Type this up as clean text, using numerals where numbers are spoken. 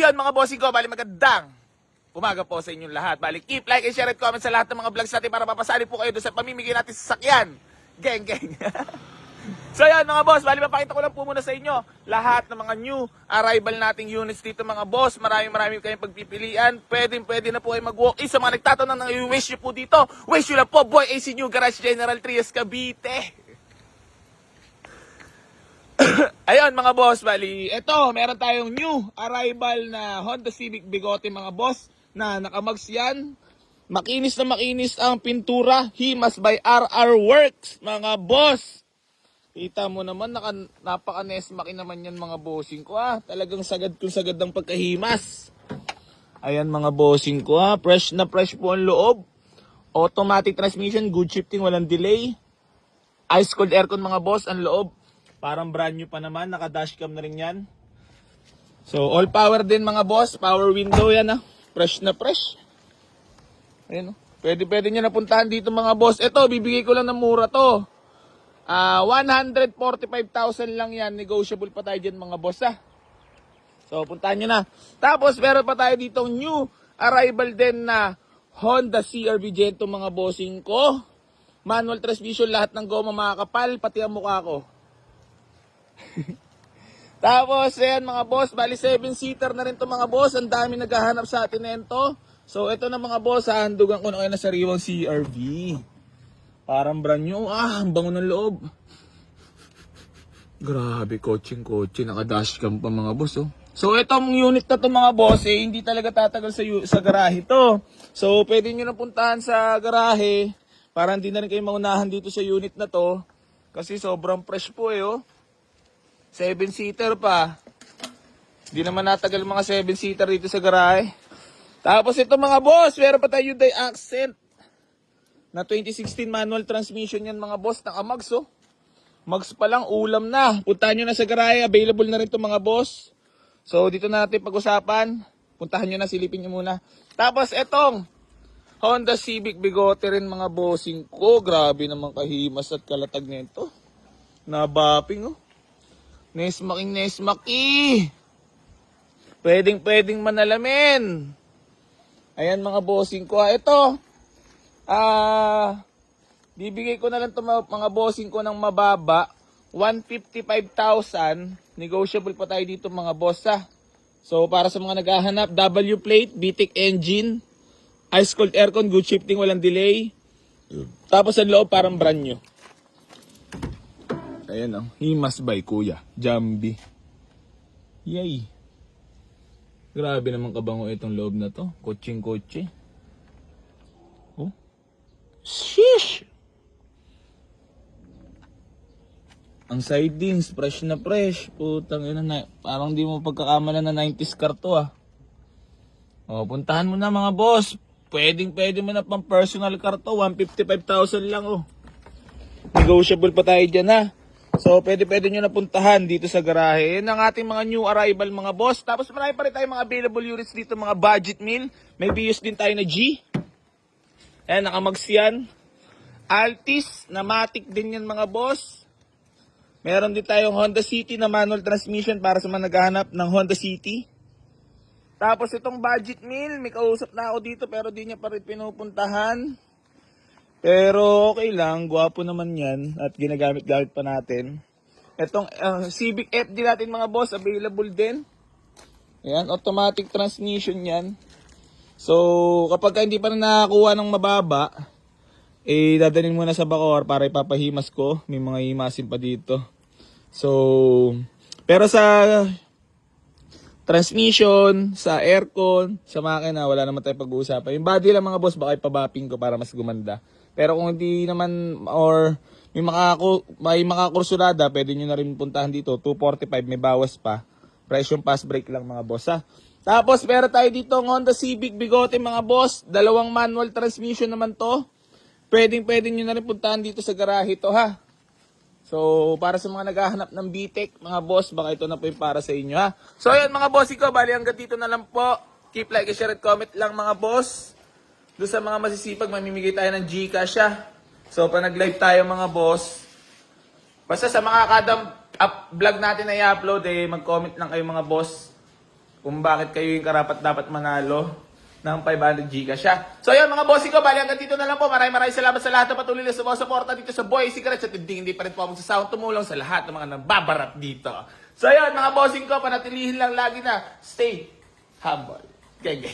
yun mga bossing ko, bali magandang umaga po sa inyong lahat. Bali, keep like and share and comment sa lahat ng mga vlogs natin para mapasali po kayo doon sa pamimigay natin sa sakyan. Geng, geng. So yan mga boss, bali mapakita ko lang po muna sa inyo lahat ng mga new arrival nating units dito mga boss. Maraming kayong pagpipilian. Pwede na po kayo mag-walk-in sa mga nagtatanong ng i-wish nyo po dito. Wish nyo lang po, Boy AC New Garage General Trias Cavite. Ayun mga boss, bali, eto, meron tayong new arrival na Honda Civic Bigote mga boss na nakamags yan. Makinis na makinis ang pintura, Himas by RR Works mga boss. Kita mo naman, napaka-nesmakin naman yan mga bossing ko Talagang sagad kung sagad ang pagkahimas. Ayan mga bossing ko fresh na fresh po ang loob. Automatic transmission, good shifting, walang delay. Ice cold aircon mga boss, ang loob. Parang brand new pa naman, naka-dashcam na rin yan. So, all power din mga boss. Power window yan Fresh na fresh. Ayan Pwede nyo napuntahan dito mga boss. Ito, bibigay ko lang ng mura to. 145,000 lang yan. Negotiable pa tayo dyan mga boss So, puntahan nyo na. Tapos, meron pa tayo ditong new arrival din na Honda CR-V Gento mga bossing ko. Manual transmission, lahat ng goma makakapal, pati ang mukha ko. Tapos, ayan mga boss, bali 7-seater na rin to mga boss. Ang dami naghahanap sa atin nito. So, ito na mga boss, handugan ko na kayo na sariwang CR-V. Parang brand new. Ang bango ng loob. Grabe, coaching. Naka-dashcam pa mga boss So, itong unit na to mga boss, hindi talaga tatagal sa garahe to. So, pwede nyo na puntahan sa garahe para hindi na rin kayo maunahan dito sa unit na to. Kasi sobrang fresh po 7-seater pa. Hindi naman natagal mga 7-seater dito sa garahe. Tapos ito mga boss, meron pa tayo Hyundai Accent na 2016 manual transmission yan mga boss. Naka-mags Mags pa lang, ulam na. Puntahan nyo na sa garahe, available na rin ito mga boss. So dito na natin pag-usapan. Puntahan nyo na, silipin nyo muna. Tapos itong Honda Civic Bigote rin mga bossing ko. Grabe naman kahimas at kalatag nito. Nabapping Nesmaki. Pwedeng manalamin. Ayan mga bossing ko. Ito. Bibigay ko na lang ito mga bossing ko ng mababa. 155,000. Negotiable pa tayo dito mga boss So para sa mga naghahanap, W plate, VTEC engine, ice cold aircon, good shifting, walang delay. Tapos ang loob parang brand new. Ayan Himas by Kuya Jambi. Yay. Grabe naman kabango itong loob na to. Kotseng-kotse. Sheesh! Ang sidings, fresh na fresh. Putang ina na. Parang di mo pagkakamalan na 90s car to puntahan mo na mga boss. Pwede mo na pang personal car to. 155,000 lang Negotiable pa tayo dyan So, pwede nyo napuntahan dito sa garahe. Yan ang ating mga new arrival mga boss. Tapos marami pa rin tayo mga available units dito, mga budget meal. May Vios din tayo na G. Ayan, nakamags yan. Altis, na Matic din yan mga boss. Meron din tayong Honda City na manual transmission para sa mga naghahanap ng Honda City. Tapos itong budget meal, may kausap na ako dito pero di niya pa rin pinupuntahan. Pero okay lang, gwapo naman yan at ginagamit-gamit pa natin. Itong Civic FD natin mga boss, available din. Ayan, automatic transmission yan. So, kapag hindi pa na nakakuha ng mababa, dadalhin muna sa Bacoor para ipapahimas ko. May mga himasin pa dito. So, pero sa transmission, sa aircon, sa makina, wala naman tayo pag-uusapan. Yung body lang mga boss, baka ipabapping ko para mas gumanda. Pero kung hindi naman, or may makakursulada, pwede nyo na rin puntahan dito. 245, may bawas pa. Presyong pass brake lang mga boss Tapos meron tayo dito ng Honda Civic Bigote mga boss. 2 manual transmission naman to. Pwede nyo na rin puntahan dito sa garahe to So para sa mga naghahanap ng VTEC mga boss, baka ito na po yung para sa inyo So ayan mga boss ko, bali hanggang dito na lang po. Keep like, share, and comment lang mga boss. Doon sa mga masisipag, mamimigay tayo ng Gcash So pa nag-live tayo mga boss, basta sa mga kadang vlog natin na i-upload mag-comment lang kayo mga boss. kung bakit kayo yung karapat dapat manalo ng 500 Gcash siya. So yun mga bossing ko, bali hanggang dito na lang po. Maraming salamat sa lahat na patuloy na sumusuporta dito sa Boy Secrets at hindi pa rin po ako magsasawa tumulong sa lahat ng mga nababarat dito. So yun mga bossing ko, panatilihin lang lagi na stay humble. Geng.